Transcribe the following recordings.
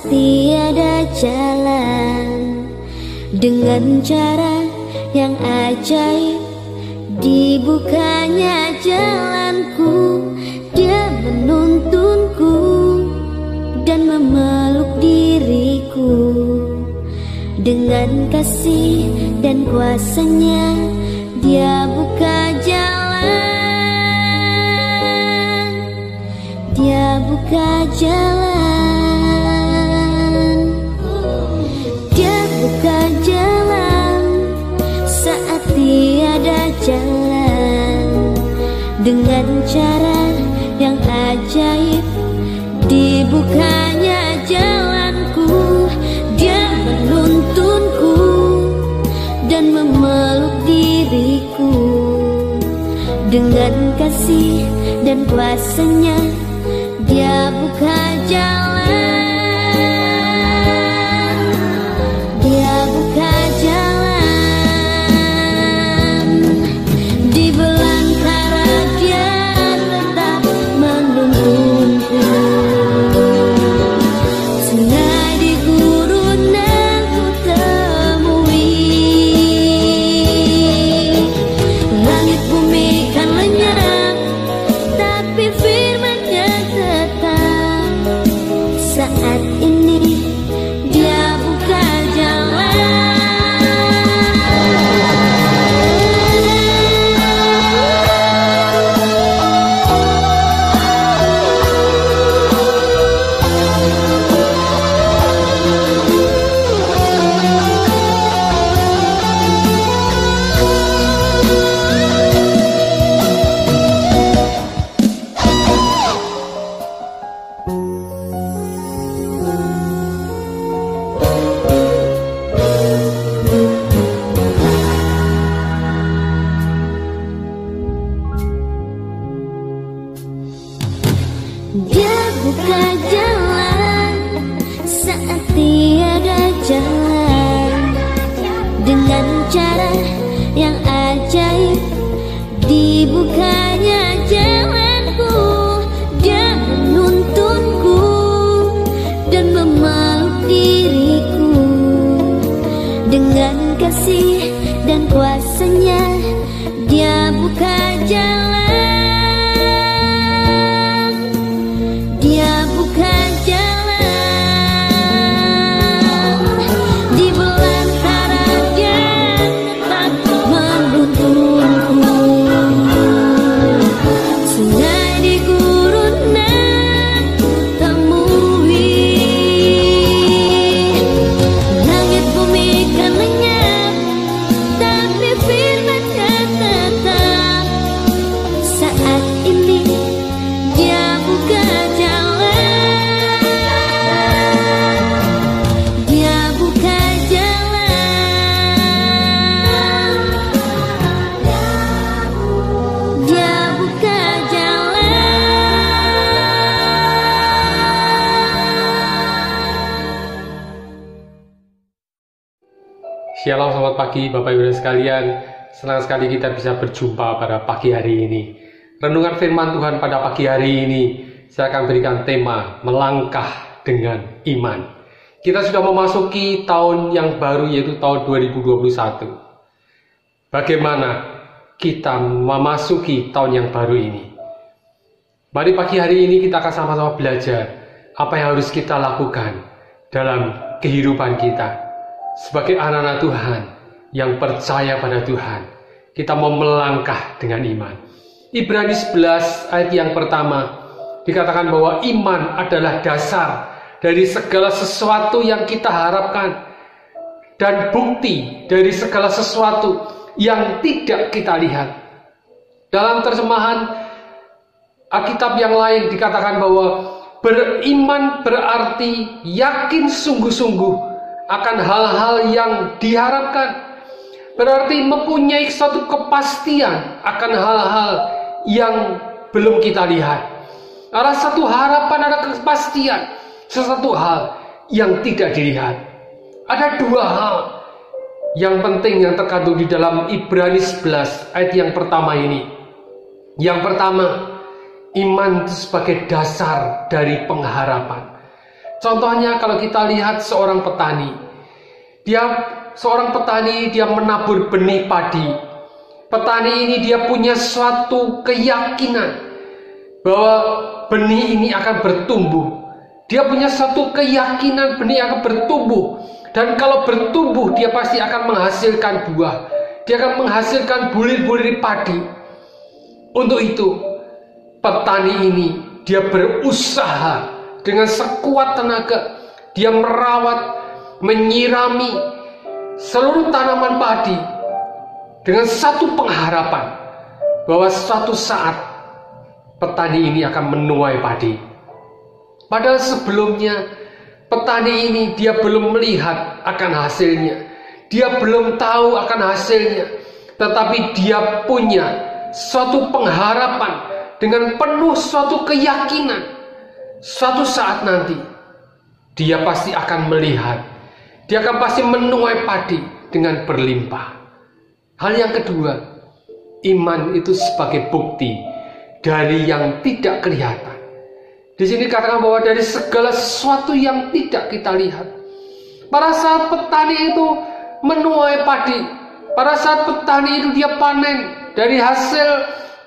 tiada jalan, dengan cara yang ajaib dibukanya jalanku. Dia menuntunku dan memeluk diriku. Dengan kasih dan kuasanya Dia buka jalan. Dia buka jalan. Dia buka jalan saat tiada jalan, dengan cara yang ajaib dibukanya jalanku. Dia menuntunku dan memeluk diriku. Dengan kasih dan kuasanya Dia buka jalan. Dia buka jalan. Di belantara Dia tetap menuntunku. Sungai di gurunan ku temui. Langit bumi kan lenyap, tapi firman-Nya tetap. Saat ini Dia buka jalan. Dia buka jalan saat tiada jalan, dengan cara yang ajaib dibukanya jalanku. Dia menuntunku dan memeluk diriku. Dengan kasih dan kuasanya Dia buka jalan. Dia buka jalan. Di belantara Dia tetap menuntunku. Sungai di gurunan ku temui. Langit bumi kan lenyap, tapi firman-Nya tetap. Saat ini Dia buka jalan. Dia buka jalan. Dia buka jalan. Shalom, selamat pagi Bapak Ibu sekalian. Senang sekali kita bisa berjumpa pada pagi hari ini. Renungan firman Tuhan pada pagi hari ini, saya akan berikan tema melangkah dengan iman. Kita sudah memasuki tahun yang baru, yaitu tahun 2021. Bagaimana kita memasuki tahun yang baru ini? Mari pagi hari ini kita akan sama-sama belajar apa yang harus kita lakukan dalam kehidupan kita sebagai anak-anak Tuhan yang percaya pada Tuhan. Kita mau melangkah dengan iman. Ibrani 11 ayat yang pertama dikatakan bahwa iman adalah dasar dari segala sesuatu yang kita harapkan dan bukti dari segala sesuatu yang tidak kita lihat. Dalam terjemahan Alkitab yang lain dikatakan bahwa beriman berarti yakin sungguh-sungguh akan hal-hal yang diharapkan. Berarti mempunyai suatu kepastian akan hal-hal yang belum kita lihat. Ada satu harapan, ada kepastian, sesuatu hal yang tidak dilihat. Ada dua hal yang penting yang terkandung di dalam Ibrani 11 ayat yang pertama ini. Yang pertama, iman sebagai dasar dari pengharapan. Contohnya kalau kita lihat seorang petani. Seorang petani dia menabur benih padi. Petani ini dia punya suatu keyakinan bahwa benih ini akan bertumbuh. Dia punya suatu keyakinan benih akan bertumbuh. Dan kalau bertumbuh dia pasti akan menghasilkan buah. Dia akan menghasilkan bulir-bulir padi. Untuk itu petani ini dia berusaha dengan sekuat tenaga. Dia merawat, menyirami seluruh tanaman padi dengan satu pengharapan bahwa suatu saat petani ini akan menuai padi. Padahal sebelumnya petani ini dia belum melihat akan hasilnya. Dia belum tahu akan hasilnya. Tetapi dia punya suatu pengharapan dengan penuh suatu keyakinan. Suatu saat nanti dia pasti akan melihat. Dia akan pasti menuai padi dengan berlimpah. Hal yang kedua, iman itu sebagai bukti dari yang tidak kelihatan. Di sini katakan bahwa dari segala sesuatu yang tidak kita lihat. Pada saat petani itu menuai padi, pada saat petani itu dia panen dari hasil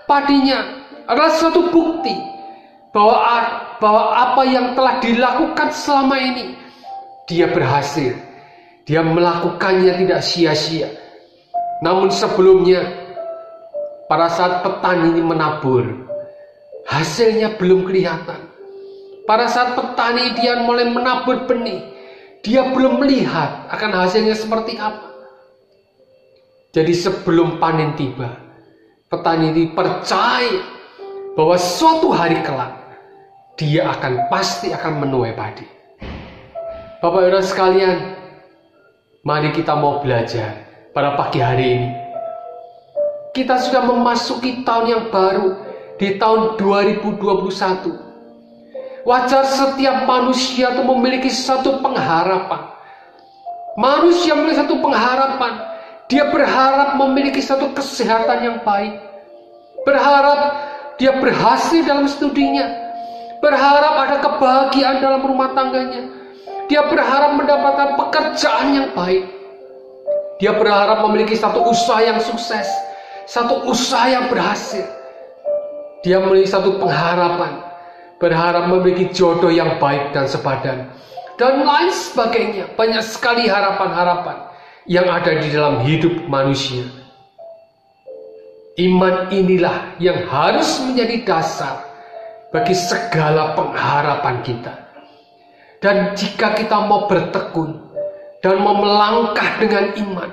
padinya adalah suatu bukti bahwa apa yang telah dilakukan selama ini dia berhasil. Dia melakukannya tidak sia-sia. Namun sebelumnya pada saat petani ini menabur, hasilnya belum kelihatan. Pada saat petani dia mulai menabur benih, dia belum melihat akan hasilnya seperti apa. Jadi sebelum panen tiba, petani ini percaya bahwa suatu hari kelak dia pasti akan menuai padi. Bapak Ibu sekalian, mari kita mau belajar pada pagi hari ini. Kita sudah memasuki tahun yang baru, di tahun 2021. Wajar setiap manusia itu memiliki satu pengharapan. Manusia memiliki satu pengharapan. Dia berharap memiliki satu kesehatan yang baik. Berharap dia berhasil dalam studinya. Berharap ada kebahagiaan dalam rumah tangganya. Dia berharap mendapatkan pekerjaan yang baik. Dia berharap memiliki satu usaha yang sukses, satu usaha yang berhasil. Dia memiliki satu pengharapan, berharap memiliki jodoh yang baik dan sepadan, dan lain sebagainya. Banyak sekali harapan-harapan yang ada di dalam hidup manusia. Iman inilah yang harus menjadi dasar bagi segala pengharapan kita. Dan jika kita mau bertekun dan mau melangkah dengan iman,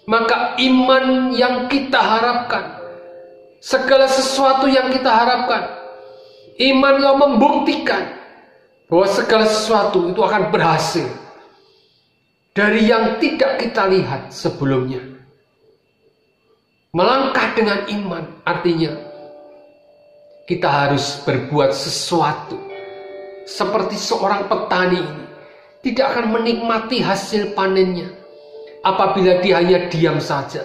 maka iman yang kita harapkan, segala sesuatu yang kita harapkan, iman yang membuktikan bahwa segala sesuatu itu akan berhasil dari yang tidak kita lihat sebelumnya. Melangkah dengan iman artinya kita harus berbuat sesuatu. Seperti seorang petani ini tidak akan menikmati hasil panennya apabila dia hanya diam saja.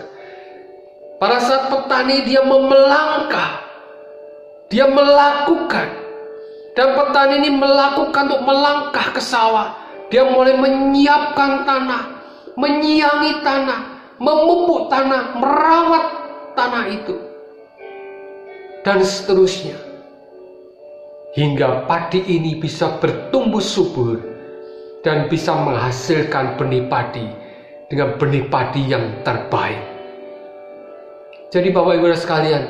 Pada saat petani dia melangkah, dia melakukan, dan petani ini melakukan untuk melangkah ke sawah. Dia mulai menyiapkan tanah, menyiangi tanah, memupuk tanah, merawat tanah itu, dan seterusnya. Hingga padi ini bisa bertumbuh subur dan bisa menghasilkan benih padi dengan benih padi yang terbaik. Jadi Bapak Ibu sekalian,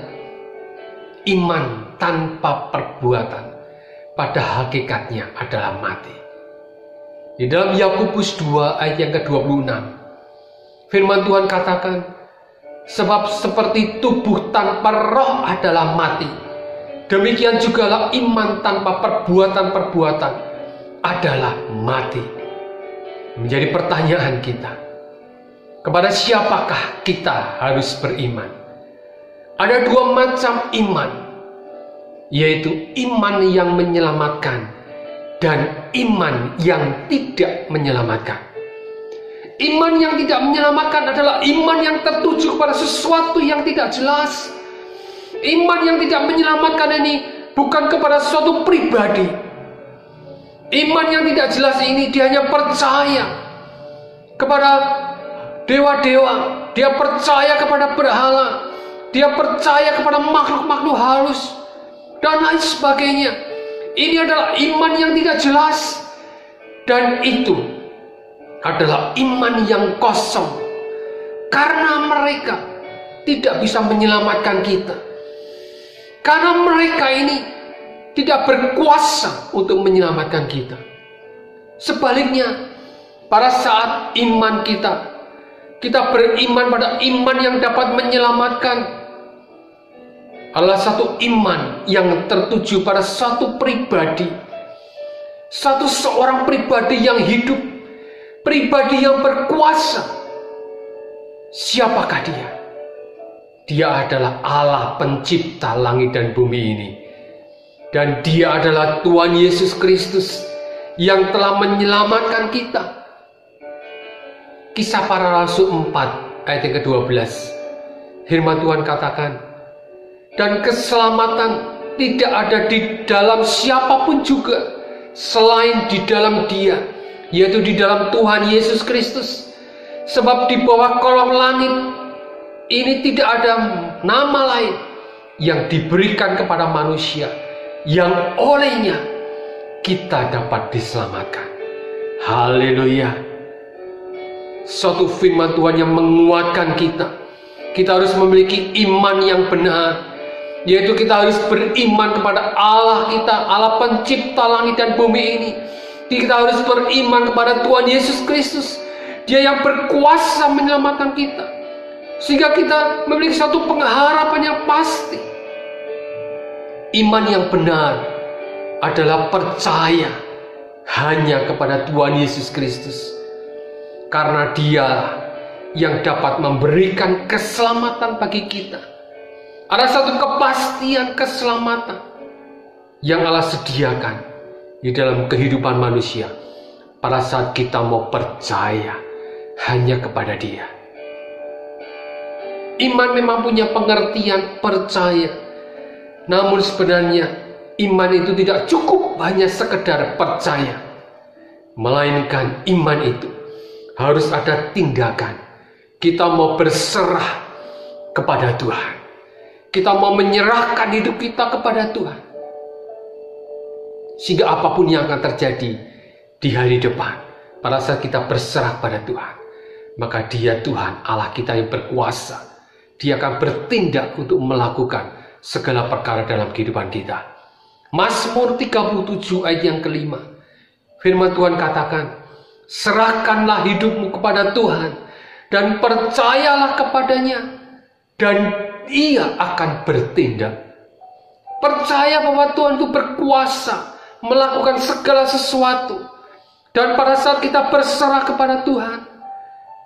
iman tanpa perbuatan pada hakikatnya adalah mati. Di dalam Yakobus 2 ayat yang ke-26, firman Tuhan katakan, sebab seperti tubuh tanpa roh adalah mati, demikian jugalah iman tanpa perbuatan-perbuatan adalah mati. Menjadi pertanyaan kita, kepada siapakah kita harus beriman? Ada dua macam iman, yaitu iman yang menyelamatkan dan iman yang tidak menyelamatkan. Iman yang tidak menyelamatkan adalah iman yang tertuju kepada sesuatu yang tidak jelas. Iman yang tidak menyelamatkan ini bukan kepada suatu pribadi. Iman yang tidak jelas ini, dia hanya percaya kepada dewa-dewa, dia percaya kepada berhala, dia percaya kepada makhluk-makhluk halus, dan lain sebagainya. Ini adalah iman yang tidak jelas. Dan itu adalah iman yang kosong. Karena mereka tidak bisa menyelamatkan kita. Karena mereka ini tidak berkuasa untuk menyelamatkan kita. Sebaliknya, pada saat iman kita beriman pada iman yang dapat menyelamatkan, adalah satu iman yang tertuju pada satu pribadi, seorang pribadi yang hidup, pribadi yang berkuasa. Siapakah dia? Dia adalah Allah pencipta langit dan bumi ini. Dan dia adalah Tuhan Yesus Kristus yang telah menyelamatkan kita. Kisah Para Rasul 4 ayat yang ke-12. Firman Tuhan katakan, dan keselamatan tidak ada di dalam siapapun juga selain di dalam Dia, yaitu di dalam Tuhan Yesus Kristus. Sebab di bawah kolong langit ini tidak ada nama lain yang diberikan kepada manusia yang olehnya kita dapat diselamatkan. Haleluya. Suatu firman Tuhan yang menguatkan kita. Kita harus memiliki iman yang benar, yaitu kita harus beriman kepada Allah kita, Allah pencipta langit dan bumi ini. Kita harus beriman kepada Tuhan Yesus Kristus, Dia yang berkuasa menyelamatkan kita, sehingga kita memiliki satu pengharapan yang pasti. Iman yang benar adalah percaya hanya kepada Tuhan Yesus Kristus, karena Dia yang dapat memberikan keselamatan bagi kita. Ada satu kepastian keselamatan yang Allah sediakan di dalam kehidupan manusia pada saat kita mau percaya hanya kepada Dia. Iman memang punya pengertian percaya, namun sebenarnya iman itu tidak cukup hanya sekedar percaya, melainkan iman itu harus ada tindakan. Kita mau berserah kepada Tuhan. Kita mau menyerahkan hidup kita kepada Tuhan, sehingga apapun yang akan terjadi di hari depan, pada saat kita berserah pada Tuhan, maka Dia Tuhan Allah kita yang berkuasa. Dia akan bertindak untuk melakukan segala perkara dalam kehidupan kita. Mazmur 37 ayat yang ke-5, firman Tuhan katakan, serahkanlah hidupmu kepada Tuhan dan percayalah kepadanya, dan Ia akan bertindak. Percaya bahwa Tuhan itu berkuasa melakukan segala sesuatu. Dan pada saat kita berserah kepada Tuhan,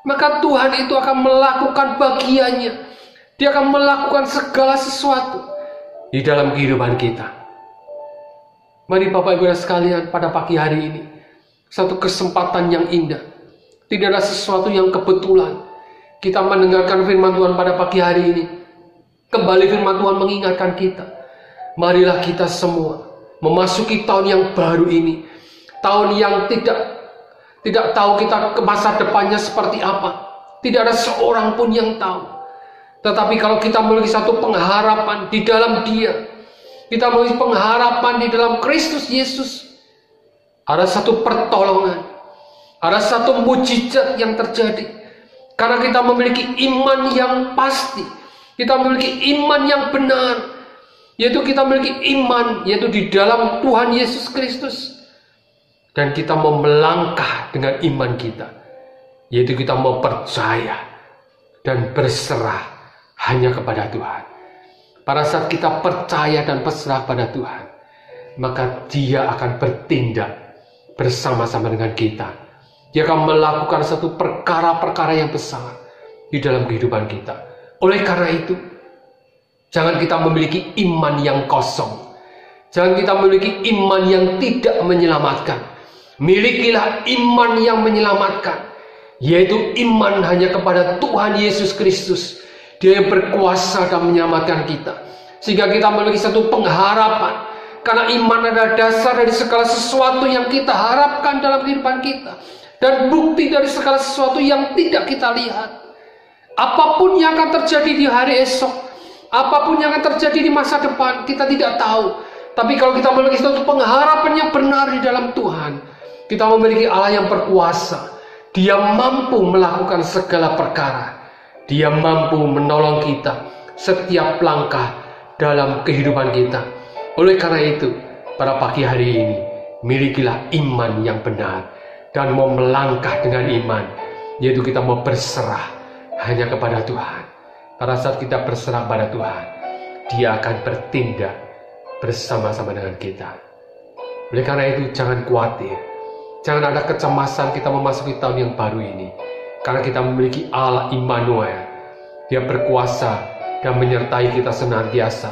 maka Tuhan itu akan melakukan bagiannya. Dia akan melakukan segala sesuatu di dalam kehidupan kita. Mari Bapak Ibu sekalian, pada pagi hari ini, satu kesempatan yang indah. Tidak ada sesuatu yang kebetulan. Kita mendengarkan firman Tuhan pada pagi hari ini. Kembali firman Tuhan mengingatkan kita, marilah kita semua memasuki tahun yang baru ini. Tahun yang tidak tahu kita ke masa depannya seperti apa. Tidak ada seorang pun yang tahu. Tetapi kalau kita memiliki satu pengharapan di dalam Dia, kita memiliki pengharapan di dalam Kristus Yesus, ada satu pertolongan, ada satu mujizat yang terjadi. Karena kita memiliki iman yang pasti. Kita memiliki iman yang benar, yaitu kita memiliki iman, yaitu di dalam Tuhan Yesus Kristus. Dan kita mau melangkah dengan iman kita, yaitu kita mau percaya dan berserah hanya kepada Tuhan. Pada saat kita percaya dan berserah pada Tuhan, maka Dia akan bertindak bersama-sama dengan kita. Dia akan melakukan satu perkara-perkara yang besar di dalam kehidupan kita. Oleh karena itu, jangan kita memiliki iman yang kosong. Jangan kita memiliki iman yang tidak menyelamatkan. Milikilah iman yang menyelamatkan, yaitu iman hanya kepada Tuhan Yesus Kristus. Dia yang berkuasa dan menyelamatkan kita, sehingga kita memiliki satu pengharapan Karena iman adalah dasar dari segala sesuatu yang kita harapkan dalam kehidupan kita. Dan bukti dari segala sesuatu yang tidak kita lihat. Apapun yang akan terjadi di hari esok, apapun yang akan terjadi di masa depan, kita tidak tahu. Tapi kalau kita memiliki suatu pengharapan yang benar di dalam Tuhan, kita memiliki Allah yang berkuasa. Dia mampu melakukan segala perkara. Dia mampu menolong kita setiap langkah dalam kehidupan kita. Oleh karena itu, pada pagi hari ini, milikilah iman yang benar. Dan mau melangkah dengan iman, yaitu kita mau berserah hanya kepada Tuhan. Pada saat kita berserah pada Tuhan, Dia akan bertindak bersama-sama dengan kita. Oleh karena itu, jangan khawatir. Jangan ada kecemasan kita memasuki tahun yang baru ini. Karena kita memiliki Allah Immanuel. Dia berkuasa dan menyertai kita senantiasa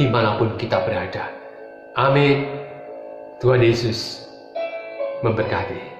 dimanapun kita berada. Amin. Tuhan Yesus memberkati.